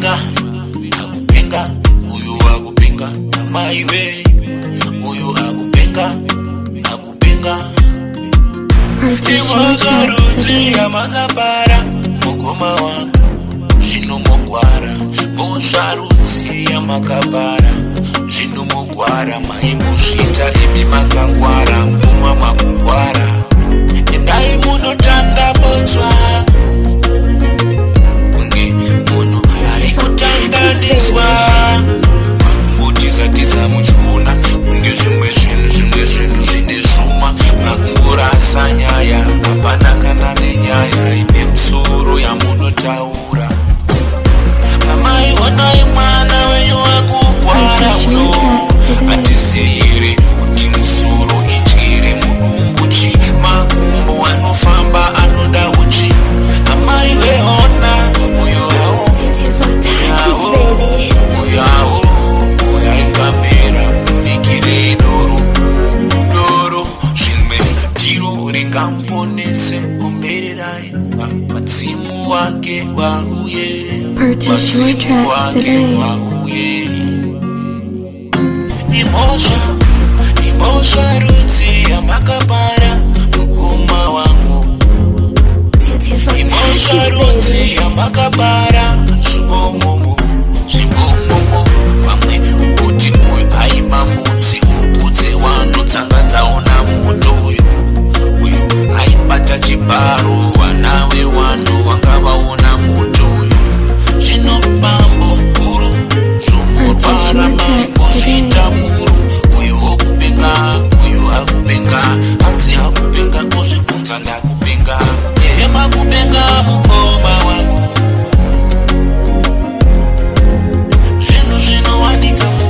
akupenga, uyu akupenga, maiwe, uyu akupenga, akupenga. Imozorudzi yamakapara, mugoma wangu, zvinomugwara. Mozvarudzi yamakapara, zvinomugwara. Maimbozvita imi makangwara, mugoma makugwara. Endai munotanda botswa, kunge munhu ari kutandaniswa. Makumbotizatiza muchiona kunge zvimwe zvinhu zvine zvuma. Makungorasa nyaya, hapana kana nenyaya ine musoro yamunotaura. Amai onai mwana wenyu akugwara uyo, hatisiri kuti musoro injiri mudumbuchi. Makumbo anofamba anoda uchi. Amai weona uyo hawo, uyo hawo, uyo aikamera munikire doro. Zvimwe ndiro ringamponese kumbererai madzimu wake wauye. Purchase your tracks today. Imosha rudzi yamakapara, mugoma wangu. Imosha rudzi yamakapara, zvimomomo. Vamwe kuti uyu aiba mbudzi, ubudze wano tsanga dzaona moto uyu. Uyu aibata chibharo, vanawe wano wanga vaona moto uyu. Zvino bambo guru, zvomurwara mambo zvita buru. Uyu okupenga, uyu akupenga, hanzi akupenga kozvibvunza ndakupenga. Ehe makupenga mukoma wangu, zvinhu zvinowanika mu